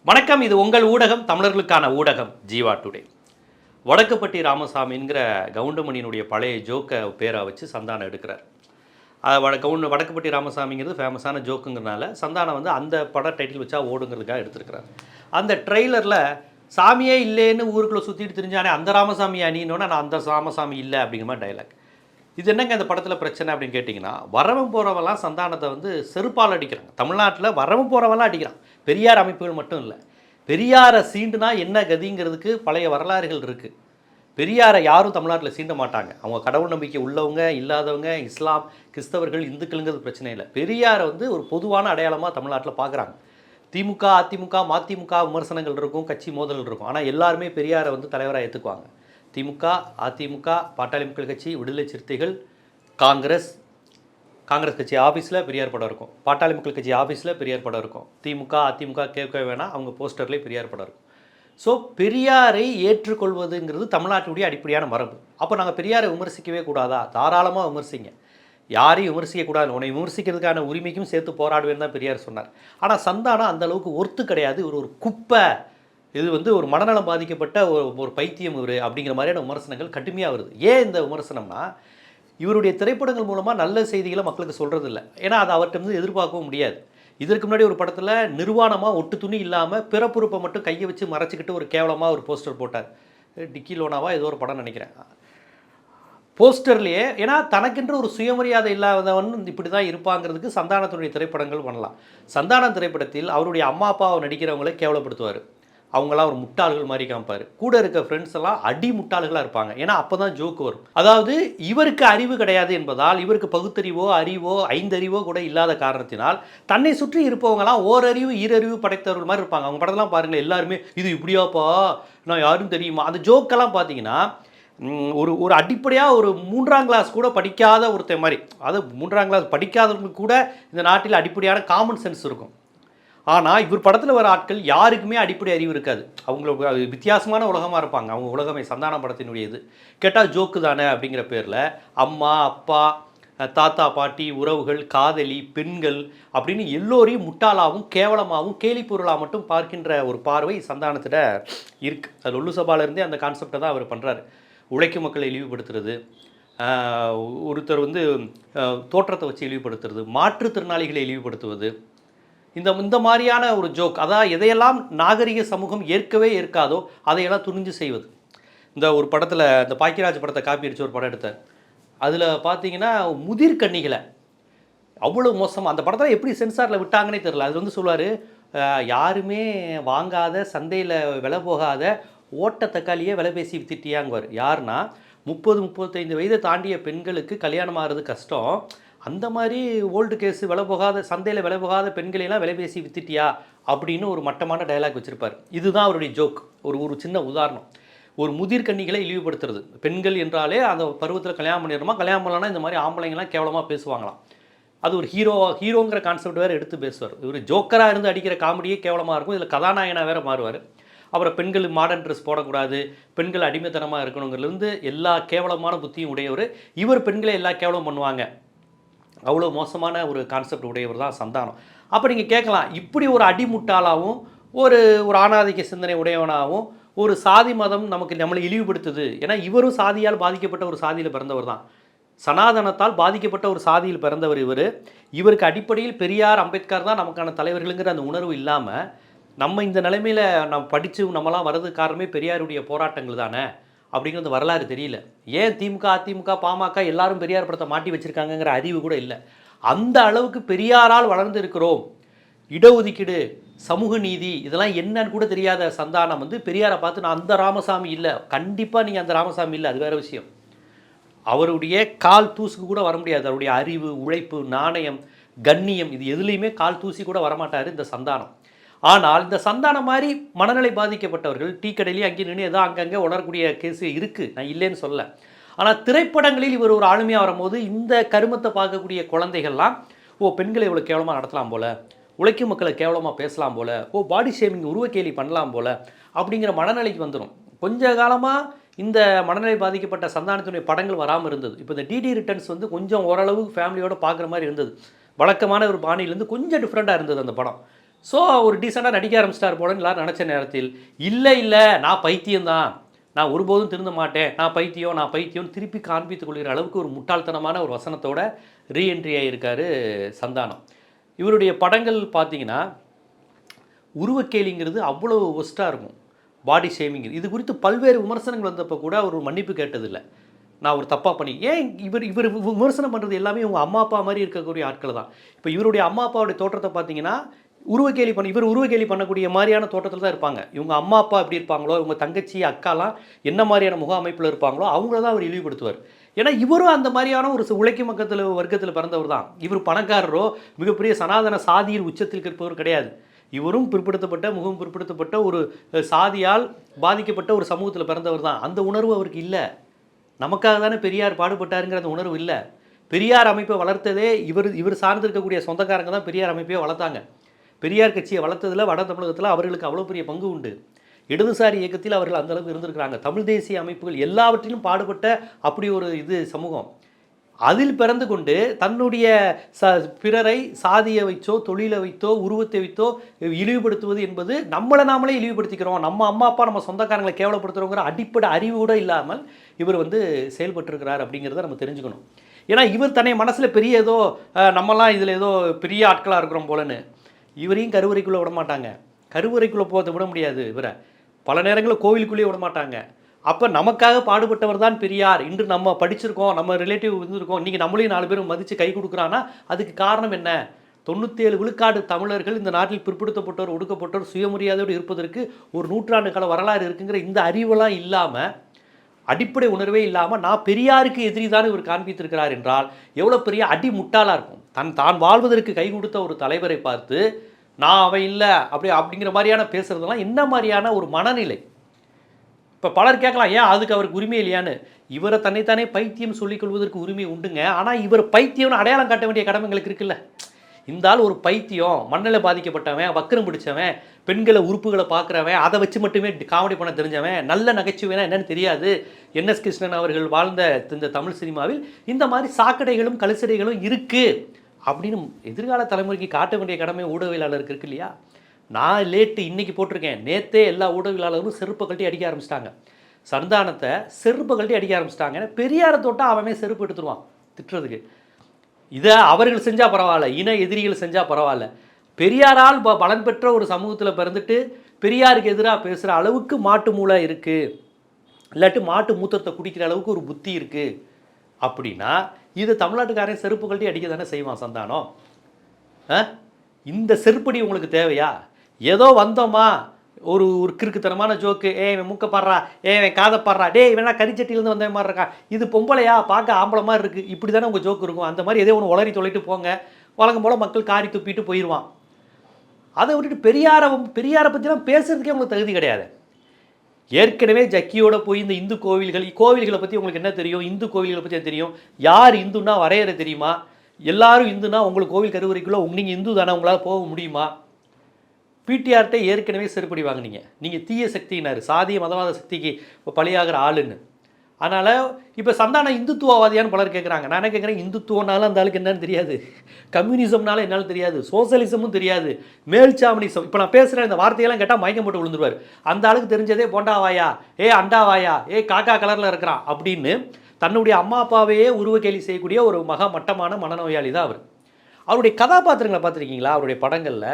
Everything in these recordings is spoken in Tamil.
வணக்கம். இது உங்கள் ஊடகம், தமிழர்களுக்கான ஊடகம் ஜீவா டுடே. வடக்குப்பட்டி ராமசாமிங்கிற கவுண்டமணியினுடைய பழைய ஜோக்கை பேரை வச்சு சந்தானம் எடுக்கிறார். வடக்குப்பட்டி ராமசாமிங்கிறது ஃபேமஸான ஜோக்குங்கிறனால சந்தானம் வந்து அந்த பட டைட்டில் வச்சா ஓடுங்கிறதுக்காக எடுத்துருக்கிறார். அந்த ட்ரெய்லரில் சாமியே இல்லைன்னு ஊருக்குள்ளே சுற்றிட்டு தெரிஞ்சானே அந்த ராமசாமி அணினோன்னா நான் அந்த ராமசாமி இல்லை அப்படிங்கிற மாதிரி டைலாக். இது என்னங்க இந்த படத்தில் பிரச்சனை அப்படின்னு கேட்டிங்கன்னா, வரவன் போகிறவெல்லாம் சந்தானத்தை வந்து செருப்பால் அடிக்கிறாங்க. தமிழ்நாட்டில் வரவன் போகிறவெல்லாம் அடிக்கிறான். பெரியார் அமைப்புகள் மட்டும் இல்லை, பெரியாரை சீண்டுனா என்ன கதிங்கிறதுக்கு பழைய வரலாறுகள் இருக்குது. பெரியாரை யாரும் தமிழ்நாட்டில் சீண்ட மாட்டாங்க. அவங்க கடவுள் நம்பிக்கை உள்ளவங்க இல்லாதவங்க, இஸ்லாம் கிறிஸ்தவர்கள் இந்துக்களுங்கிறது பிரச்சனை இல்லை. பெரியாரை வந்து ஒரு பொதுவான அடையாளமாக தமிழ்நாட்டில் பார்க்குறாங்க. திமுக அதிமுக மதிமுக விமர்சனங்கள் இருக்கும், கட்சி மோதல்கள் இருக்கும். ஆனால் எல்லாருமே பெரியாரை வந்து தலைவராக ஏற்றுக்குவாங்க. திமுக அதிமுக பாட்டாளி மக்கள் கட்சி, விடுதலை சிறுத்தைகள், காங்கிரஸ் கட்சி ஆஃபீஸில் பெரியார் படம் இருக்கும், பாட்டாளி மக்கள் கட்சி ஆஃபீஸில் பெரியார் படம் இருக்கும். திமுக அதிமுக கேட்க வேணாம், அவங்க போஸ்டர்லேயே பெரியார் படம் இருக்கும். ஸோ பெரியாரை ஏற்றுக்கொள்வதுங்கிறது தமிழ்நாட்டுடைய அடிப்படையான மரபு. அப்போ நாங்கள் பெரியாரை விமர்சிக்கவே கூடாதா? தாராளமாக விமர்சிங்க, யாரையும் விமர்சிக்கக்கூடாது. உன்னை விமர்சிக்கிறதுக்கான உரிமைக்கும் சேர்த்து போராடுவேன்னு தான் பெரியார் சொன்னார். ஆனால் சந்தானம் அந்தளவுக்கு ஒர்த்து கிடையாது, ஒரு குப்பை, இது வந்து ஒரு மனநலம் பாதிக்கப்பட்ட ஒரு பைத்தியம் இவர் அப்படிங்கிற மாதிரியான விமர்சனங்கள் கடுமையாக வருது. ஏன் இந்த விமர்சனம்னா, இவருடைய திரைப்படங்கள் மூலமாக நல்ல செய்திகளை மக்களுக்கு சொல்கிறது இல்லை. ஏன்னா அதை அவர்கிட்ட வந்து எதிர்பார்க்கவும் முடியாது. இதற்கு முன்னாடி ஒரு படத்தில் நிர்வாணமாக ஒட்டு துணி இல்லாமல் பிறப்புறுப்பை மட்டும் கையை வச்சு மறைச்சிக்கிட்டு ஒரு கேவலமாக ஒரு போஸ்டர் போட்டார். டிக்கி லோனாவா ஏதோ ஒரு படம் நினைக்கிறேன். போஸ்டர்லேயே ஏன்னா தனக்கென்று ஒரு சுயமரியாதை இல்லாதவன் இப்படி தான் இருப்பாங்கிறதுக்கு சந்தானத்தினுடைய திரைப்படங்கள் பண்ணலாம். சந்தானம் திரைப்படத்தில் அவருடைய அம்மா அப்பாவை நடிக்கிறவங்களே கேவலப்படுத்துவார். அவங்களாம் ஒரு முட்டாள்கள் மாதிரி காமிப்பார். கூட இருக்க ஃப்ரெண்ட்ஸ் எல்லாம் அடி முட்டாள்களாக இருப்பாங்க. ஏன்னா அப்போ தான் ஜோக்கு வரும். அதாவது இவருக்கு அறிவு கிடையாது என்பதால், இவருக்கு பகுத்தறிவோ அறிவோ ஐந்தறிவோ கூட இல்லாத காரணத்தினால் தன்னை சுற்றி இருப்பவங்களாம் ஓரறிவு ஈரறிவு படைத்தவர்கள் மாதிரி இருப்பாங்க. அவங்க படத்தெல்லாம் பாருங்களேன், எல்லாருமே இது இப்படியாப்பா நான் யாரும் தெரியுமா, அந்த ஜோக்கெல்லாம் பார்த்தீங்கன்னா ஒரு அடிப்படையாக ஒரு 3ஆம் கிளாஸ் கூட படிக்காத ஒருத்தர் மாதிரி, அது 3ஆம் கிளாஸ் படிக்காதவங்களுக்கு கூட இந்த நாட்டில் அடிப்படையான காமன் சென்ஸ் இருக்கும். ஆனால் இவர் படத்தில் வர ஆட்கள் யாருக்குமே அடிப்படை அறிவு இருக்காது. அவங்களுக்கு வித்தியாசமான உலகமாக இருப்பாங்க. அவங்க உலகமே சந்தான படத்தினுடைய இது கேட்டால் ஜோக்கு தானே அப்படிங்கிற பேரில் அம்மா அப்பா தாத்தா பாட்டி உறவுகள் காதலி பெண்கள் அப்படின்னு எல்லோரையும் முட்டாளாகவும் கேவலமாகவும் கேலி பொருளாக மட்டும் பார்க்கின்ற ஒரு பார்வை சந்தானத்திட இருக்குது. அது லொல்லு சபாலேருந்தே அந்த கான்செப்டை தான் அவர் பண்ணுறாரு. உழைக்கும் மக்களை இழிவுபடுத்துறது, ஒருத்தர் வந்து தோற்றத்தை வச்சு இழிவுபடுத்துறது, மாற்றுத்திறனாளிகளை இழிவுபடுத்துவது, இந்த மாதிரியான ஒரு ஜோக். அதான் எதையெல்லாம் நாகரிக சமூகம் ஏற்காதோ அதையெல்லாம் துணிஞ்சு செய்வது. இந்த ஒரு படத்தில் இந்த பாக்கியராஜ் படத்தை காப்பி அடித்து ஒரு படம் எடுத்தார். அதில் பார்த்தீங்கன்னா முதிர்கன்னிகளை அவ்வளோ மோசமாக அந்த படத்தில் எப்படி சென்சாரில் விட்டாங்கன்னே தெரில. அது வந்து சொல்லுவார், யாருமே வாங்காத சந்தையில் விலை போகாத ஓட்ட தக்காளியே விலை பேசி வித்துட்டியாங்குவார். யாருன்னா 30-35 வயதை தாண்டிய பெண்களுக்கு கல்யாணம் ஆகிறது கஷ்டம், அந்த மாதிரி ஓல்டு கேஸு விலை போகாத சந்தையில் விலை போகாத பெண்களையெல்லாம் விலை பேசி வித்துட்டியா அப்படின்னு ஒரு மட்டமான டயலாக் வச்சுருப்பார். இதுதான் அவருடைய ஜோக். ஒரு சின்ன உதாரணம். ஒரு முதிர்கன்னிகளை இழிவுபடுத்துறது. பெண்கள் என்றாலே அந்த பருவத்தில் கல்யாணம் பண்ணிடுறோமா, கல்யாணம் பண்ணலன்னா இந்த மாதிரி ஆம்பளைங்கள்லாம் கேவலமாக பேசுவாங்களாம். அது ஒரு ஹீரோங்கிற கான்செப்ட் வேறு எடுத்து பேசுவார். இவர் ஜோக்கராக இருந்து அடிக்கிற காமெடியே கேவலமாக இருக்கும். இதில் கதாநாயகனாக வேறு மாறுவார். அப்புறம் பெண்கள் மாடர்ன் ட்ரெஸ் போடக்கூடாது, பெண்கள் அடிமைத்தனமாக இருக்கணுங்கிறதுலேருந்து எல்லா கேவலமான புத்தியும் உடையவர். இவர் பெண்களை எல்லா கேவலம் பண்ணுவாங்க, அவ்வளோ மோசமான ஒரு கான்செப்ட் உடையவர் தான் சந்தானம். அப்போ நீங்கள் கேட்கலாம், இப்படி ஒரு அடிமுட்டாளாகவும் ஒரு ஆணாதிக்க சிந்தனை உடையவனாகவும் ஒரு சாதி மதம் நம்மளை இழிவுபடுத்துது. ஏன்னா இவரும் சாதியால் பாதிக்கப்பட்ட ஒரு சாதியில் பிறந்தவர் தான், சனாதனத்தால் பாதிக்கப்பட்ட ஒரு சாதியில் பிறந்தவர் இவருக்கு அடிப்படையில் பெரியார் அம்பேத்கர் தான் நமக்கான தலைவர்களுங்கிற அந்த உணர்வு இல்லாமல் நம்ம இந்த நிலைமையில் நம்ம படித்து நம்மலாம் வர்றது காரணமே பெரியாருடைய போராட்டங்கள் தானே அப்படிங்கிறது வரலாறு தெரியல. ஏன் திமுக அதிமுக பாமக எல்லாரும் பெரியார் படத்தை மாட்டி வச்சுருக்காங்கங்கிற அறிவு கூட இல்லை. அந்த அளவுக்கு பெரியாரால் வளர்ந்து இருக்கிறோம். இடஒதுக்கீடு, சமூக நீதி, இதெல்லாம் என்னன்னு கூட தெரியாத சந்தானம் வந்து பெரியாரை பார்த்து நான் அந்த ராமசாமி இல்லை, கண்டிப்பாக நீங்கள் அந்த ராமசாமி இல்லை, அது வேறு விஷயம். அவருடைய கால் தூசுக்கு கூட வர முடியாது. அவருடைய அறிவு, உழைப்பு, நாணயம், கண்ணியம், இது எதுலேயுமே கால் தூசி கூட வரமாட்டார் இந்த சந்தானம். ஆனால் இந்த சந்தானம் மாதிரி மனநிலை பாதிக்கப்பட்டவர்கள் டீ கடையிலேயே அங்கே நின்று ஏதோ அங்கங்கே உணரக்கூடிய கேஸு இருக்குது, நான் இல்லைன்னு சொல்ல. ஆனால் திரைப்படங்களில் இவர் ஒரு ஆளுமையாக வரும்போது இந்த கருமத்தை பார்க்கக்கூடிய குழந்தைகள்லாம் பெண்களை இவ்வளோ கேவலமாக நடத்தலாம் போல், உழைக்கும் மக்களை கேவலமாக பேசலாம் போல், பாடி ஷேமிங் உருவக்கேலி பண்ணலாம் போல் அப்படிங்கிற மனநிலைக்கு வந்துடும். கொஞ்ச காலமாக இந்த மனநிலை பாதிக்கப்பட்ட சந்தானத்தினுடைய படங்கள் வராமல் இருந்தது. இப்போ இந்த டிடி ரிட்டர்ன்ஸ் வந்து கொஞ்சம் ஓரளவு ஃபேமிலியோடு பார்க்குற மாதிரி இருந்தது. வழக்கமான ஒரு பாணியிலேருந்து கொஞ்சம் டிஃப்ரெண்ட்டாக இருந்தது அந்த படம். ஸோ ஒரு டீசெண்டாக நடிக்க ஆரம்பிச்சிட்டார் போலன்னு எல்லாரும் நினச்ச நேரத்தில் இல்லை நான் பைத்தியம்தான், நான் ஒருபோதும் திருந்த மாட்டேன், நான் பைத்தியம்னு திருப்பி காண்பித்துக் கொள்கிற அளவுக்கு ஒரு முட்டாள்தனமான ஒரு வசனத்தோட ரீஎன்ட்ரி ஆகியிருக்காரு சந்தானம். இவருடைய படங்கள் பார்த்தீங்கன்னா உருவக்கேலிங்கிறது அவ்வளோ ஒஸ்ட்டாக இருக்கும். பாடி ஷேமிங் இது குறித்து பல்வேறு விமர்சனங்கள் வந்தப்போ கூட அவர் மன்னிப்பு கேட்டதில்லை. நான் ஒரு தப்பாக பண்ணி ஏன் இவர் இவர் விமர்சனம் பண்ணுறது எல்லாமே இவங்க அம்மா அப்பா மாதிரி இருக்கக்கூடிய ஆட்கள் தான். இப்போ இவருடைய அம்மா அப்பாவுடைய தோற்றத்தை பார்த்தீங்கன்னா இவர் உருவக்கேலி பண்ணக்கூடிய மாதிரியான தோற்றத்தில் தான் இருப்பாங்க. இவங்க அம்மா அப்பா எப்படி இருப்பாங்களோ, இவங்க தங்கச்சி அக்காலாம் என்ன மாதிரியான முக அமைப்பில் இருப்பாங்களோ அவங்கள தான் அவர் இழிவுபடுத்துவார். ஏன்னா இவரும் அந்த மாதிரியான ஒரு உழைக்கும் வர்க்கத்தில் பிறந்தவர் தான். இவர் பணக்காரரோ மிகப்பெரிய சனாதன சாதியில் உச்சத்தில் இருப்பவர் கிடையாது. இவரும் பிற்படுத்தப்பட்ட முகம் பிற்படுத்தப்பட்ட ஒரு சாதியால் பாதிக்கப்பட்ட ஒரு சமூகத்தில் பிறந்தவர் தான். அந்த உணர்வு அவருக்கு இல்லை. நமக்காக தானே பெரியார் பாடுபட்டாருங்கிற அந்த உணர்வு இல்லை. பெரியார் அமைப்பை வளர்த்ததே இவர் சார்ந்திருக்கக்கூடிய சொந்தக்காரங்க தான் பெரியார் அமைப்பையே வளர்த்தாங்க. பெரியார் கட்சியை வளர்த்ததில் வட தமிழகத்தில் அவர்களுக்கு அவ்வளோ பெரிய பங்கு உண்டு. இடதுசாரி இயக்கத்தில் அவர்கள் அந்தளவுக்கு இருந்திருக்கிறாங்க. தமிழ் தேசிய அமைப்புகள் எல்லாவற்றிலும் பாடுபட்ட அப்படி ஒரு சமூகம். அதில் பிறந்து கொண்டு தன்னுடைய பிறரை சாதியை வைத்தோ தொழிலை வைத்தோ உருவத்தை வைத்தோ இழிவுபடுத்துவது என்பது நம்மளை நாமளே இழிவுபடுத்திக்கிறோம், நம்ம அம்மா அப்பா நம்ம சொந்தக்காரங்களை கேவலப்படுத்துகிறோங்கிற அடிப்படை அறிவு கூட இல்லாமல் இவர் செயல்பட்டுருக்கிறார் அப்படிங்கிறத நம்ம தெரிஞ்சுக்கணும். ஏன்னா இவர் தன்னை மனசில் பெரிய ஏதோ நம்மலாம் இதில் ஏதோ பெரிய ஆட்களாக இருக்கிறோம் போலன்னு இவரையும் கருவறைக்குள்ளே விட மாட்டாங்க. கருவறைக்குள்ளே போக விட முடியாது. இவரை பல நேரங்களில் கோவிலுக்குள்ளேயே விட மாட்டாங்க. அப்போ நமக்காக பாடுபட்டவர் தான் பெரியார். இன்று நம்ம படிச்சிருக்கோம், நம்ம ரிலேட்டிவ் இருந்திருக்கோம், இன்றைக்கி நம்மளையும் 4 பேரும் மதித்து கை கொடுக்குறான்னா அதுக்கு காரணம் என்ன? 97 விழுக்காடு தமிழர்கள் இந்த நாட்டில் பிற்படுத்தப்பட்டோர் ஒடுக்கப்பட்டோர் சுயமரியாதையோடு இருப்பதற்கு ஒரு நூற்றாண்டு கால வரலாறு இருக்குங்கிற இந்த அறிவெல்லாம் இல்லாமல், அடிப்படை உணர்வே இல்லாமல் நான் பெரியாருக்கு எதிரி தான் இவர் காண்பித்திருக்கிறார் என்றால் எவ்வளோ பெரிய அடி முட்டாளாக இருக்கும். தான் வாழ்வதற்கு கை கொடுத்த ஒரு தலைவரை பார்த்து நான் அவன் இல்லை அப்படிங்கிற மாதிரியான பேசுகிறதெல்லாம் என்ன மாதிரியான ஒரு மனநிலை? இப்போ பலர் கேட்கலாம், ஏன் அதுக்கு அவருக்கு உரிமை இல்லையான்னு. இவரை தன்னைத்தானே பைத்தியம் சொல்லிக்கொள்வதற்கு உரிமை உண்டுங்க. ஆனால் இவர் பைத்தியம்னு அடையாளம் காட்ட வேண்டிய கடமைங்களுக்கு இருக்குல்ல. இந்த ஆள் ஒரு பைத்தியம், மண்ணில் பாதிக்கப்பட்டவன், வக்கரம் பிடிச்சவன், பெண்களை உறுப்புகளை பார்க்குறவன், அதை வச்சு மட்டுமே காமெடி பண்ண தெரிஞ்சவன், நல்ல நகைச்சுவைனா என்னென்னு தெரியாது. என்எஸ் கிருஷ்ணன் அவர்கள் வாழ்ந்த இந்த தமிழ் சினிமாவில் இந்த மாதிரி சாக்கடைகளும் கழுசடைகளும் இருக்குது அப்படின்னு எதிர்கால தலைமுறைக்கு காட்ட வேண்டிய கடமை ஊடகவியலாளருக்கு இருக்கு இல்லையா? நான் லேட்டு இன்றைக்கி போட்டிருக்கேன், நேற்றே எல்லா ஊடகவியலாளரும் செருப்பை கழட்டி அடிக்க ஆரம்பிச்சிட்டாங்க. சந்தானத்தை செருப்பை கழட்டி அடிக்க ஆரம்பிச்சிட்டாங்க. பெரியாரை தொட்டால் அவன் செருப்பு எடுத்துருவான் திட்டுறதுக்கு. இதை அவர்கள் செஞ்சால் பரவாயில்ல, இன எதிரிகள் செஞ்சால் பரவாயில்ல. பெரியாரால் பலன் பெற்ற ஒரு சமூகத்தில் பிறந்துட்டு பெரியாருக்கு எதிராக பேசுகிற அளவுக்கு மாட்டு மூளை இருக்குது, இல்லாட்டி மாட்டு மூத்திரத்தை குடிக்கிற அளவுக்கு ஒரு புத்தி இருக்குது அப்படின்னா இது தமிழ்நாட்டுக்காரன் செருப்பு கழட்டி அடிக்க தானே செய்வான் சந்தானம். இந்த செருப்படி உங்களுக்கு தேவையா? ஏதோ வந்தோமா ஒரு கிறுக்குத்தனமான ஜோக்கு, இவன் மூக்க பாடுறா, இவன் காதை பாடுறா, இவனா கரிச்சட்டிலேருந்து வந்த மாதிரி இருக்கான், இது பொம்பளையா பார்க்க ஆம்பளை மாதிரி இருக்குது, இப்படி தானே உங்கள் ஜோக்கு இருக்கும். அந்த மாதிரி எதோ ஒன்று உளறி தொலைட்டு போங்க, வழங்கும் போல் மக்கள் காரி துப்பிட்டு போயிடுவான். அதை விட்டுட்டு பெரியாரை பற்றிலாம் பேசுகிறதுக்கே உங்களுக்கு தகுதி கிடையாது. ஏற்கனவே ஜக்கியோட போய் இந்த இந்து கோவில்களை பற்றி உங்களுக்கு என்ன தெரியும்? இந்து கோவில்களை பற்றி தெரியும்? யார் இந்துன்னா வரையறை தெரியுமா? எல்லாரும் இந்துன்னா உங்களுக்கு கோவில் கருவறைக்குள்ளே நீங்கள் இந்து தானே, உங்களால் போக முடியுமா? பிடிஆர்கிட்ட ஏற்கனவே செருப்படி வாங்கினீங்க. நீங்கள் தீய சக்தினார், சாதிய மதவாத சக்திக்கு பலியாகிற ஆளுன்னு. அதனால் இப்போ சந்தானம் இந்துத்துவவாதியான்னு பலர் கேட்குறாங்க. நான் என்ன கேட்குறேன், இந்துத்துவனாலும் அந்த ஆளுக்கு என்னன்னு தெரியாது, கம்யூனிசம்னாலும் என்னாலும் தெரியாது, சோசியலிசமும் தெரியாது, மேல்சாமனிசம். இப்போ நான் பேசுகிறேன் இந்த வார்த்தையெல்லாம் கேட்டால் மயக்கம் போட்டு விழுந்துருவார். அந்த ஆளுக்கு தெரிஞ்சதே போண்டாவாயா, அண்டாவாயா, காக்கா கலரில் இருக்கிறான் அப்படின்னு தன்னுடைய அம்மா அப்பாவையே உருவக்கேலி செய்யக்கூடிய ஒரு மகா மட்டமான மனநோயாளி தான் அவர். அவருடைய கதாபாத்திரங்களை பார்த்துருக்கீங்களா? அவருடைய படங்களில்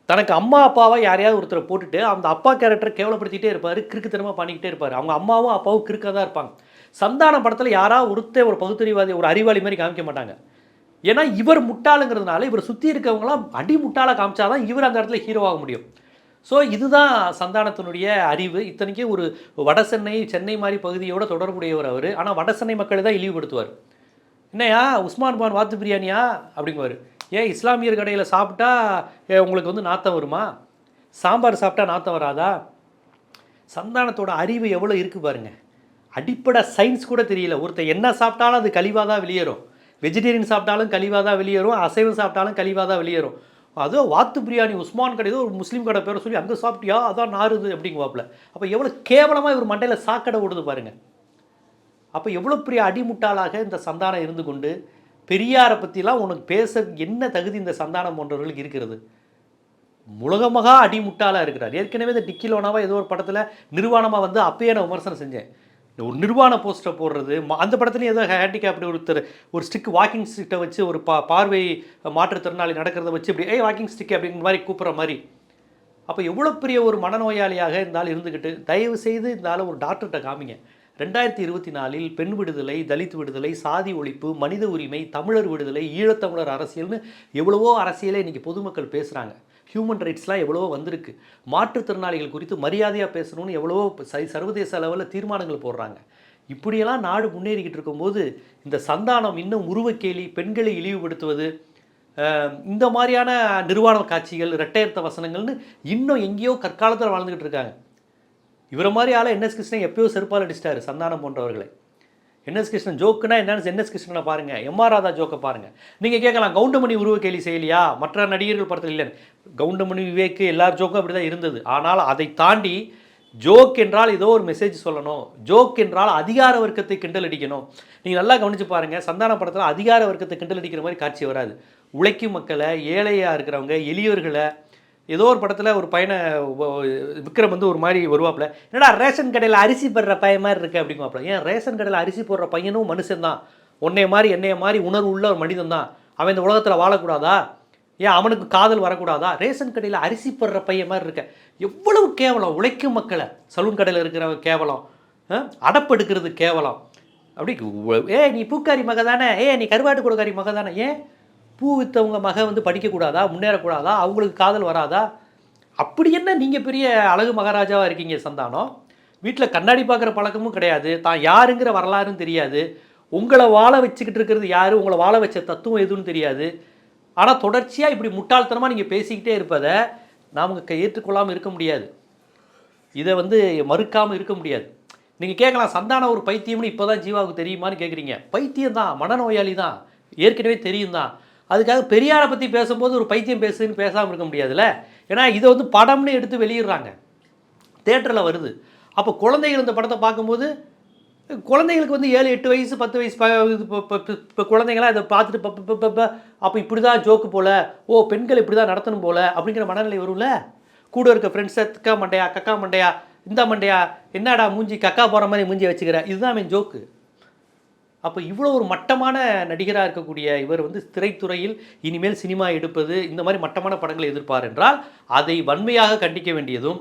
தனக்கு அம்மா அப்பாவை யாரையாவது ஒருத்தரை போட்டுட்டு அந்த அப்பா கேரக்டரை கேவலப்படுத்திகிட்டே இருப்பார், கிறுக்குத்தனமாக பண்ணிக்கிட்டே இருப்பார். அவங்க அம்மாவும் அப்பாவும் கிறுக்காக தான் இருப்பாங்க. சந்தான படத்தில் யாராவது ஒரு பகுத்தறிவாதி ஒரு அறிவாளி மாதிரி காமிக்க மாட்டாங்க. ஏன்னா இவர் முட்டாளுங்கிறதுனால இவர் சுற்றி இருக்கவங்களாம் அடி முட்டாளாக காமிச்சாதான் இவர் அந்த இடத்துல ஹீரோவாக முடியும். ஸோ இதுதான் சந்தானத்தினுடைய அறிவு. இத்தனைக்கும் ஒரு சென்னை மாதிரி பகுதியோட தொடர்புடையவர் அவர். ஆனால் வடசென்னை மக்களை தான் இழிவுபடுத்துவார். என்னையா உஸ்மான் பான் வாத்து பிரியாணியா அப்படிங்குவார். இஸ்லாமியர் கடையில் சாப்பிட்டா உங்களுக்கு நாத்தம் வருமா? சாம்பார் சாப்பிட்டா நாத்தம் வராதா? சந்தானத்தோட அறிவு எவ்வளோ இருக்குது பாருங்கள். அடிப்படை சயின்ஸ் கூட தெரியல. ஒருத்தர் என்ன சாப்பிட்டாலும் அது கழிவாக தான் வெளியேறும். வெஜிடேரியன் சாப்பிட்டாலும் கழிவாக தான் வெளியேறும், அசைவம் சாப்பிட்டாலும் கழிவாக தான் வெளியேறும். அதுவும் வாத்து பிரியாணி உஸ்மான் கடை ஒரு முஸ்லீம் கடை பேரை சொல்லி அங்கே சாப்பிட்டியா அதான் நாறுது அப்படிங்குவாப்பில். அப்போ எவ்வளோ கேவலமாக இவர் மண்டையில் சாக்கடை ஓடுது பாருங்கள். அப்போ எவ்வளோ பெரிய அடிமுட்டாளாக இந்த சந்தானம் இருந்து கொண்டு பெரியாரை பற்றிலாம் உனக்கு பேச என்ன தகுதி இந்த சந்தானம் போன்றவர்களுக்கு இருக்கிறது? உலகமகா அடிமுட்டாளாக இருக்கிறார். ஏற்கனவே இந்த டிக்கி லோனாவா ஏதோ ஒரு படத்தில் நிர்வாணமாக வந்து அப்பயே நான் விமர்சனம் செஞ்சேன். ஒரு நிர்வாண போஸ்டரை போடுறது, அந்த படத்துலையும் ஏதோ ஹேண்டிகேப்டு ஒருத்தர் ஒரு ஸ்டிக் வாக்கிங் ஸ்டிக்கை வச்சு ஒரு பார்வை மாற்றுத்திறனாளி நடக்கிறத வச்சு இப்படி வாக்கிங் ஸ்டிக் அப்படிங்கிற மாதிரி கூப்பிட்ற மாதிரி. அப்போ எவ்வளோ பெரிய ஒரு மனநோயாளியாக இருந்தாலும் இருந்துக்கிட்டு, தயவு செய்து இருந்தாலும் ஒரு டாக்டர்கிட்ட காமிங்க. 2024 பெண் விடுதலை, தலித் விடுதலை, சாதி ஒழிப்பு, மனித உரிமை, தமிழர் விடுதலை, ஈழத்தமிழர் அரசியல்னு எவ்வளவோ அரசியலை இன்றைக்கி பொதுமக்கள் பேசுகிறாங்க. ஹியூமன் ரைட்ஸ்லாம் எவ்வளவோ வந்திருக்கு. மாற்றுத்திறனாளிகள் குறித்து மரியாதையாக பேசணும்னு எவ்வளவோ சர்வதேச அளவில் தீர்மானங்கள் போடுறாங்க. இப்படியெல்லாம் நாடு முன்னேறிக்கிட்டு இருக்கும்போது இந்த சந்தானம் இன்னும் உருவக்கேலி, பெண்களை இழிவுபடுத்துவது, இந்த மாதிரியான நிர்வாண காட்சிகள், இரட்டையர்த்த வசனங்கள்னு இன்னும் எங்கேயோ கற்காலத்தில் வாழ்ந்துக்கிட்டு இருக்காங்க. இவரை மாதிரி ஆளை என்எஸ் கிருஷ்ணன் எப்பயோ செருப்பால் அடிச்சிட்டாரு சந்தானம் போன்றவர்களை. என்எஸ் கிருஷ்ணன் ஜோக்குனா என்னன்னு என்எஸ் கிருஷ்ணனை பாருங்கள், எம்ஆர் ராதா ஜோக்கை பாருங்கள். நீங்கள் கேட்கலாம் கவுண்டமணி உருவ கேலி செய்யலையா, மற்ற நடிகர்கள் படத்தில் இல்லைன்னு. கவுண்டமணி விவேக்கு எல்லார் ஜோக்கும் அப்படி தான் இருந்தது. ஆனால் அதை தாண்டி ஜோக் என்றால் ஏதோ ஒரு மெசேஜ் சொல்லணும், ஜோக் என்றால் அதிகார வர்க்கத்தை கிண்டல் அடிக்கணும். நீங்கள் நல்லா கவனித்து பாருங்கள், சந்தான படத்தில் அதிகார வர்க்கத்தை கிண்டல் அடிக்கிற மாதிரி காட்சி வராது. உழைக்கும் மக்களை, ஏழையாக இருக்கிறவங்க, எளியவர்களை. ஏதோ ஒரு படத்தில் ஒரு பையனை விக்ரம் வந்து ஒரு மாதிரி வருவாப்பில், என்னடா ரேஷன் கடையில் அரிசி போடுற பையன் மாதிரி இருக்குது அப்படிங்குவாப்பில். ஏன் ரேஷன் கடையில் அரிசி போடுற பையனும் மனுஷன்தான், உன்னைய மாதிரி என்னைய மாதிரி உணர்வு உள்ள ஒரு மனிதன் தான். அவன் இந்த உலகத்தில் வாழக்கூடாதா? ஏன் அவனுக்கு காதல் வரக்கூடாதா? ரேஷன் கடையில் அரிசி போடுற பையன் மாதிரி இருக்க. எவ்வளவு கேவலம்! உழைக்கும் மக்களை, சலூன் கடையில் இருக்கிற கேவலம், அடப்பெடுக்கிறது கேவலம். அப்படி நீ பூக்காரி மக தானே, நீ கருவாட்டு கொடுக்காரி மக தானே, ஏன் பூ விற்றவங்க மக வந்து படிக்கக்கூடாதா, முன்னேறக்கூடாதா, அவங்களுக்கு காதல் வராதா? அப்படி என்ன நீங்கள் பெரிய அழகு மகாராஜாவாக இருக்கீங்க சந்தானம்? வீட்டில் கண்ணாடி பார்க்குற பழக்கமும் கிடையாது, தான் யாருங்கிற வரலாறும் தெரியாது, உங்களை வாழ வச்சுக்கிட்டு இருக்கிறது யார், உங்களை வாழ வச்ச தத்துவம் எதுன்னு தெரியாது. ஆனால் தொடர்ச்சியாக இப்படி முட்டாள்தனமாக நீங்கள் பேசிக்கிட்டே இருப்பதை நமக்கு ஏற்றுக்கொள்ளாமல் இருக்க முடியாது. இதை வந்து மறுக்காமல் இருக்க முடியாது. நீங்கள் கேட்கலாம், சந்தானம் ஒரு பைத்தியம்னு இப்போ தான் ஜீவாவுக்கு தெரியுமான்னு கேட்குறீங்க. பைத்தியம் தான், மனநோயாளி தான், ஏற்கனவே தெரியும் தான். அதுக்காக பெரியாரை பற்றி பேசும்போது ஒரு பைத்தியம் பேசுன்னு பேசாமல் இருக்க முடியாதுல்ல. ஏன்னா இதை வந்து படம்னு எடுத்து வெளியிடுறாங்க, தேட்டரில் வருது. அப்போ குழந்தைகள் இந்த படத்தை பார்க்கும்போது, குழந்தைங்களுக்கு வந்து 7, 8 வயசு 10 வயசு இப்போ குழந்தைங்களாம் இதை பார்த்துட்டு அப்போ இப்படி தான் ஜோக்கு போல், பெண்கள் இப்படி தான் நடத்தணும் போல் அப்படிங்கிற மனநிலை வரும்ல. கூட இருக்க ஃப்ரெண்ட்ஸை கக்கா மண்டையா, கக்கா மண்டையா, இந்த மண்டையா, என்னடா மூஞ்சி கக்கா போகிற மாதிரி மூஞ்சி வச்சுக்கிற, இதுதான் அவன் ஜோக்கு. அப்போ இவ்வளோ ஒரு மட்டமான நடிகராக இருக்கக்கூடிய இவர் வந்து திரைத்துறையில் இனிமேல் சினிமா எடுப்பது, இந்த மாதிரி மட்டமான படங்களை எதிர்ப்பார் என்றால் அதை வன்மையாக கண்டிக்க வேண்டியதும்,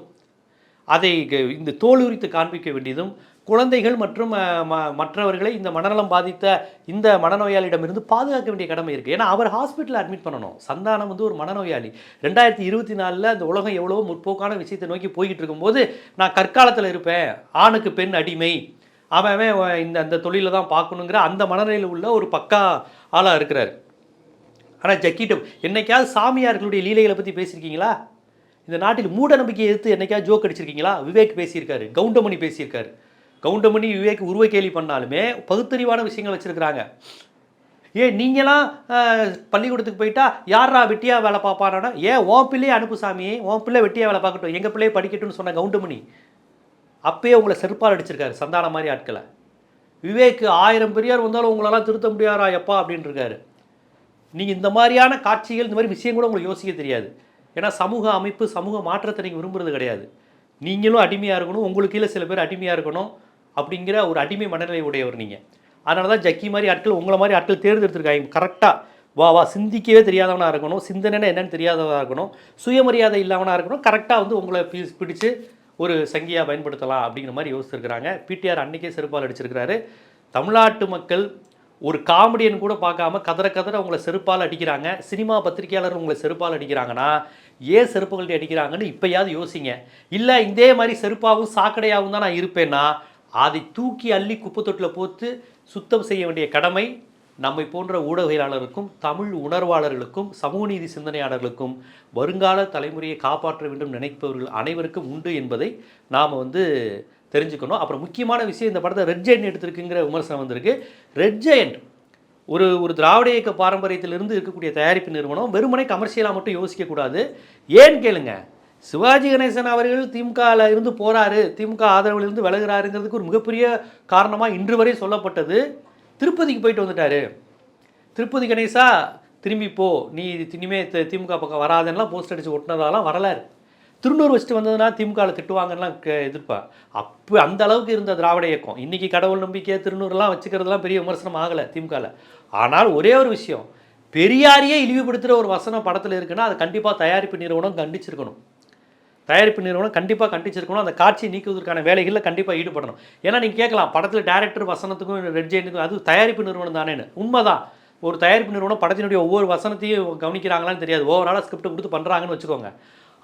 அதை இந்த தோலுரித்து காண்பிக்க வேண்டியதும், குழந்தைகள் மற்றும் மற்றவர்களை இந்த மனநலம் பாதித்த இந்த மனநோயாளியிடமிருந்து பாதுகாக்க வேண்டிய கடமை இருக்குது. ஏன்னா அவர் ஹாஸ்பிட்டலில் அட்மிட் பண்ணணும். சந்தானம் வந்து ஒரு மனநோயாளி. 2024 அந்த உலகம் எவ்வளோ முற்போக்கான விஷயத்தை நோக்கி போய்கிட்டு இருக்கும்போது, நான் கற்காலத்தில் இருப்பேன், ஆணுக்கு பெண் அடிமை, அவன் இந்த தொழிலை தான் பார்க்கணுங்கிற அந்த மனநிலையில் உள்ள ஒரு பக்கா ஆளாக இருக்கிறார். ஆனால் ஜக்கிட்ட என்னைக்காவது சாமியார்களுடைய லீலைகளை பற்றி பேசியிருக்கீங்களா? இந்த நாட்டில் மூட நம்பிக்கையை எதிர்த்து என்னைக்காவது ஜோக் அடிச்சிருக்கீங்களா? விவேக் பேசியிருக்காரு, கவுண்டமணி பேசியிருக்காரு. கவுண்டமணி விவேக் உருவ கேலி பண்ணாலுமே பகுத்தறிவான விஷயங்கள் வச்சுருக்கிறாங்க. நீங்களாம் பள்ளிக்கூடத்துக்கு போயிட்டா யாரா வெட்டியாக வேலை பார்ப்பானா? உன் பிள்ளையே அனுப்பு சாமி, உன் பிள்ளை வெட்டியாக வேலை பார்க்கட்டும், எங்கள் பிள்ளையை படிக்கட்டும்னு சொன்ன கவுண்டமணி அப்பயே உங்களை செருப்பால் அடிச்சிருக்காரு. சந்தானம் மாதிரி ஆட்களை. விவேக் 1000 பெரியார் வந்தாலும் உங்களெல்லாம் திருத்த முடியாரா எப்பா அப்படின்னு இருக்காரு. நீங்கள் இந்த மாதிரியான காட்சிகள், இந்த மாதிரி விஷயம் கூட உங்களுக்கு யோசிக்க தெரியாது. ஏன்னா சமூக அமைப்பு, சமூக மாற்றத்தை நீங்கள் விரும்புகிறது கிடையாது. நீங்களும் அடிமையாக இருக்கணும், உங்களுக்கு கீழே சில பேர் அடிமையாக இருக்கணும் அப்படிங்கிற ஒரு அடிமை மனநிலை உடையவர் நீங்கள். அதனால தான் ஜக்கி மாதிரி ஆட்கள், உங்களை மாதிரி ஆட்கள் தேர்ந்தெடுத்திருக்காங்க. கரெக்டாக வா சிந்திக்கவே தெரியாதவனாக இருக்கணும், சிந்தனைன்னா என்னென்னு தெரியாதவனாக இருக்கணும், சுயமரியாதை இல்லாதவனாக இருக்கணும், கரெக்டாக வந்து உங்களை பிடிச்சு ஒரு சங்கியாக பயன்படுத்தலாம் அப்படிங்கிற மாதிரி யோசிச்சிருக்கிறாங்க. பிடிஆர் அன்றைக்கே செருப்பால் அடிச்சிருக்கிறாரு. தமிழ்நாட்டு மக்கள் ஒரு காமெடியன் கூட பார்க்காம கதற உங்களை செருப்பால் அடிக்கிறாங்க. சினிமா பத்திரிகையாளர் உங்களை செருப்பால் அடிக்கிறாங்கன்னா ஏன் செருப்புகள்ட்ட அடிக்கிறாங்கன்னு இப்போயாவது யோசிங்க. இல்லை இதே மாதிரி செருப்பாகவும் சாக்கடையாகவும் தான் நான் இருப்பேன்னா அதை தூக்கி அள்ளி குப்பை தொட்டில் போட்டு சுத்தம் செய்ய வேண்டிய கடமை நம்மை போன்ற ஊடகவியலாளருக்கும், தமிழ் உணர்வாளர்களுக்கும், சமூக நீதி சிந்தனையாளர்களுக்கும், வருங்கால தலைமுறையை காப்பாற்ற வேண்டும் நினைப்பவர்கள் அனைவருக்கும் உண்டு என்பதை நாம் வந்து தெரிஞ்சுக்கணும். அப்புறம் முக்கியமான விஷயம், இந்த படத்தை ரெட் ஜெயண்ட் எடுத்திருக்குங்கிற விமர்சனம் வந்திருக்கு. ரெட் ஜெயண்ட் ஒரு திராவிட இயக்க பாரம்பரியத்திலிருந்து இருக்கக்கூடிய தயாரிப்பு நிறுவனம் வெறுமனே கமர்ஷியலாக மட்டும் யோசிக்கக்கூடாது. ஏன்னு கேளுங்க, சிவாஜி கணேசன் அவர்கள் திமுகவில் இருந்து போகிறாரு, திமுக ஆதரவிலிருந்து விலகிறாருங்கிறதுக்கு ஒரு மிகப்பெரிய காரணமாக இன்று வரை சொல்லப்பட்டது திருப்பதிக்கு போயிட்டு வந்துட்டார். திருப்பதி கணேசா திரும்பி போ, நீ இனிமேல் திமுக பக்கம் வராதெல்லாம் போஸ்ட் அடித்து ஒட்டினதாலாம் வரலாறு. திருநூறு வச்சுட்டு வந்ததுன்னா திமுகவில் திட்டுவாங்கலாம் எதிர்ப்பா. அப்போ அந்த அளவுக்கு இருந்த திராவிட இயக்கம். இன்றைக்கி கடவுள் நம்பிக்கை திருநூறுலாம் வச்சுக்கிறதுலாம் பெரிய விமர்சனம் ஆகலை திமுகவில். ஆனால் ஒரே ஒரு விஷயம், பெரியாரையே இழிவுபடுத்துகிற ஒரு வசனம் படத்தில் இருக்குன்னா அதை கண்டிப்பாக தயாரிப்பு நிறுவனம் கண்டிச்சிருக்கணும். தயாரிப்பு நிறுவனம் கண்டிப்பாக கண்டிச்சிருக்கணும். அந்த காட்சியை நீக்குவதற்கான வேலைகளில் கண்டிப்பாக ஈடுபடணும். ஏன்னா நீங்கள் கேட்கலாம், படத்தில் டேரக்டர் வசனத்துக்கும் ரெட் ஜெயினுக்கும் அது தயாரிப்பு நிறுவனம் தானேன்னு. உண்மைதான். ஒரு தயாரிப்பு நிறுவனம் படத்தினுடைய ஒவ்வொரு வசனத்தையும் கவனிக்கிறாங்களான்னு தெரியாது, ஓவராலாக ஸ்கிரிப்ட் கொடுத்து பண்ணுறாங்கன்னு வச்சுக்கோங்க.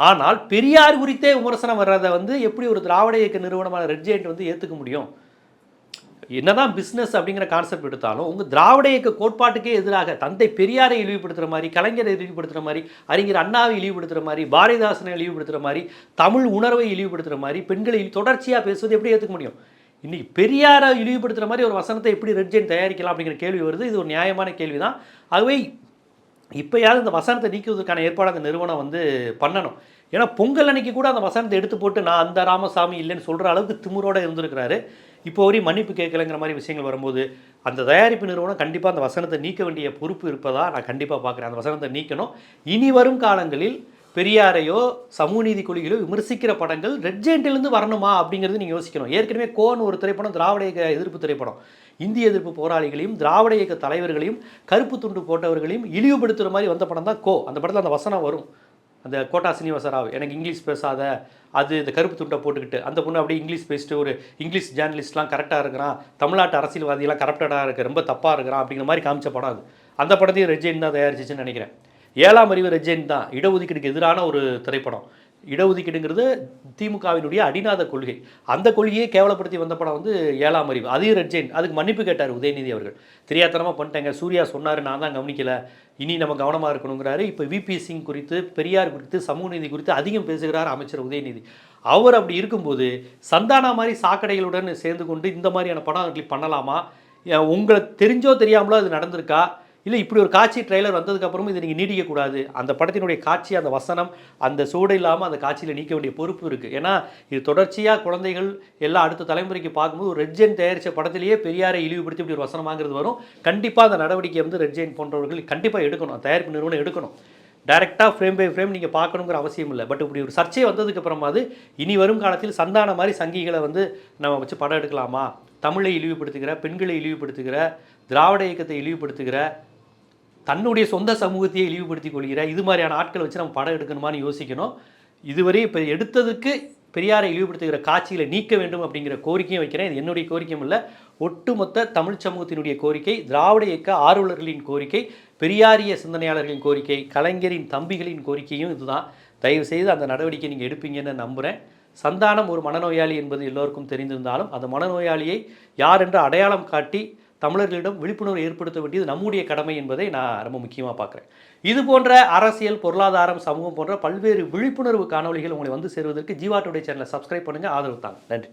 ஆனால் பெரியார் குறித்தே விமர்சனம் வர்றதை எப்படி ஒரு திராவிட இயக்க நிறுவனமான ரெட் ஜெயண்ட் ஏற்றுக்க முடியும்? என்னதான் பிஸ்னஸ் அப்படிங்கிற கான்செப்ட் எடுத்தாலும் உங்கள் திராவிட இயக்க கோட்பாட்டுக்கே எதிராக தந்தை பெரியாரை இழிவுபடுத்துகிற மாதிரி, கலைஞரை இழிவுபடுத்துகிற மாதிரி, அறிஞர் அண்ணாவை இழிவுபடுத்துகிற மாதிரி, பாரதிதாசனை இழிவுபடுத்துகிற மாதிரி, தமிழ் உணர்வை இழிவுபடுத்துகிற மாதிரி பெண்களை தொடர்ச்சியாக பேசுவது எப்படி ஏற்றுக்க முடியும்? இன்றைக்கி பெரியாரை இழிவுபடுத்துகிற மாதிரி ஒரு வசனத்தை எப்படி ரெட் ஜெயண்ட் தயாரிக்கலாம் அப்படிங்கிற கேள்வி வருது. இது ஒரு நியாயமான கேள்வி தான். ஆகவே இப்போயாவது இந்த வசனத்தை நீக்குவதற்கான ஏற்பாடு அந்த நிறுவனம் பண்ணணும். ஏன்னா பொங்கல் அன்னைக்கு கூட அந்த வசனத்தை எடுத்து போட்டு நான் அந்த ராமசாமி இல்லைன்னு சொல்கிற அளவுக்கு திமுறோடு இருந்திருக்கிறாரு. இப்போ வரையும் மன்னிப்பு கேட்கலைங்கிற மாதிரி விஷயங்கள் வரும்போது அந்த தயாரிப்பு நிறுவனம் கண்டிப்பாக அந்த வசனத்தை நீக்க வேண்டிய பொறுப்பு இருப்பதாக நான் கண்டிப்பாக பார்க்குறேன். அந்த வசனத்தை நீக்கணும். இனி வரும் காலங்களில் பெரியாரையோ சமூக நீதி கொள்கைகளோ விமர்சிக்கிற படங்கள் ரெட் ஜெயண்ட்டிலேருந்து வரணுமா அப்படிங்கிறது நீங்கள் யோசிக்கணும். ஏற்கனவே கோன்னு ஒரு திரைப்படம் திராவிட இயக்க எதிர்ப்பு திரைப்படம். இந்திய எதிர்ப்பு போராளிகளையும் திராவிட இயக்க தலைவர்களையும் கருப்பு துண்டு போட்டவர்களையும் இழிவுபடுத்துகிற மாதிரி வந்த படம் தான் கோ. அந்த படத்தில் அந்த வசனம் வரும். அந்த கோட்டா சீனிவாசராவ் எனக்கு இங்கிலீஷ் பேசாத, அது இந்த கருப்பு துண்டை போட்டுக்கிட்டு அந்த பொண்ணு அப்படியே இங்கிலீஷ் பேசிட்டு ஒரு இங்கிலீஷ் ஜேர்னலிஸ்ட்லாம் கரெக்டாக இருக்கிறான், தமிழ்நாட்டு அரசியல்வாதியெல்லாம் கரெக்டாக இருக்குது, ரொம்ப தப்பாக இருக்கிறான் அப்படிங்கிற மாதிரி காமிச்ச படம் அது. அந்த படத்தையும் ரெட் ஜெயண்ட் தான் தயாரிச்சிச்சுன்னு நினைக்கிறேன். 7ஆம் அறிவு ரெட் ஜெயண்ட் தான். இடஒதுக்கீடுக்கு எதிரான ஒரு திரைப்படம். இடஒதுக்கீடுங்கிறது திமுகவினுடைய அடிநாத கொள்கை. அந்த கொள்கையை கேவலப்படுத்தி வந்த படம் 7ஆம் அறிவு. அதையும் ரெட் ஜெயண்ட். அதுக்கு மன்னிப்பு கேட்டார் உதயநிதி அவர்கள். தெரியாதனமாக பண்ணிட்டேங்க, சூர்யா சொன்னார், நான் தான் கவனிக்கலை, இனி நம்ம கவனமாக இருக்கணுங்கிறாரு. இப்போ விபி சிங் குறித்து, பெரியார் குறித்து, சமூக நீதி குறித்து அதிகம் பேசுகிறார் அமைச்சர் உதயநிதி. அவர் அப்படி இருக்கும்போது சந்தானா மாதிரி சாக்கடைகளுடன் சேர்ந்து கொண்டு இந்த மாதிரியான படம் பண்ணலாமா? உங்களுக்கு தெரிஞ்சோ தெரியாமலோ அது நடந்திருக்கா? இல்லை இப்படி ஒரு காட்சி ட்ரெய்லர் வந்ததுக்கப்புறமும் இதை நீங்கள் நீடிக்கக்கூடாது. அந்த படத்தினுடைய காட்சி, அந்த வசனம், அந்த சூடு இல்லாமல் அந்த காட்சியில் நீக்க வேண்டிய பொறுப்பு இருக்குது. ஏன்னா இது தொடர்ச்சியாக குழந்தைகள் எல்லாம் அடுத்த தலைமுறைக்கு பார்க்கும்போது ஒரு ரெட் ஜெயண்ட் தயாரித்த படத்திலேயே பெரியாரை இழிவுபடுத்தி இப்படி ஒரு வசனமாங்கிறது வரும். கண்டிப்பாக அந்த நடவடிக்கை ரெட் ஜெயண்ட் போன்றவர்கள் கண்டிப்பாக எடுக்கணும். தயாரிப்பு நிறுவனம் எடுக்கணும். டைரெக்டாக ஃப்ரேம் பை ஃப்ரேம் நீங்கள் பார்க்கணுங்கிற அவசியம் இல்லை. பட் இப்படி ஒரு சர்ச்சை வந்ததுக்கப்புறமாவது இனி வரும் காலத்தில் சந்தான மாதிரி சங்கிகளை நம்ம வச்சு படம் எடுக்கலாமா? தமிழை இழிவுபடுத்துகிற, பெண்களை இழிவுபடுத்துகிற, திராவிட இயக்கத்தை இழிவுபடுத்துகிற, தன்னுடைய சொந்த சமூகத்தையே இழிவுபடுத்தி கொள்கிற இது மாதிரியான ஆட்களை வச்சு நம்ம படம் எடுக்கணுமான்னு யோசிக்கணும். இதுவரை இப்போ எடுத்ததுக்கு பெரியாரை இழிவுபடுத்துகிற காட்சிகளை நீக்க வேண்டும் அப்படிங்கிற கோரிக்கையும் வைக்கிறேன். இது என்னுடைய கோரிக்கையும் இல்லை, ஒட்டுமொத்த தமிழ் சமூகத்தினுடைய கோரிக்கை, திராவிட இயக்க ஆர்வலர்களின் கோரிக்கை, பெரியாரிய சிந்தனையாளர்களின் கோரிக்கை, கலைஞரின் தம்பிகளின் கோரிக்கையும் இதுதான். தயவுசெய்து அந்த நடவடிக்கை நீங்கள் எடுப்பீங்கன்னு நம்புகிறேன். சந்தானம் ஒரு மனநோயாளி என்பது எல்லோருக்கும் தெரிந்திருந்தாலும் அந்த மனநோயாளியை யார் என்று அடையாளம் காட்டி தமிழர்களிடம் விழிப்புணர்வு ஏற்படுத்த வேண்டியது நம்முடைய கடமை என்பதை நான் ரொம்ப முக்கியமாக பார்க்குறேன். இது போன்ற அரசியல், பொருளாதாரம், சமூகம் போன்ற பல்வேறு விழிப்புணர்வு காணொலிகள் உங்களை சேருவதற்கு ஜீவா டுடே சேனலை சப்ஸ்கிரைப் பண்ணுங்கள், ஆதரவு தாங்க. நன்றி.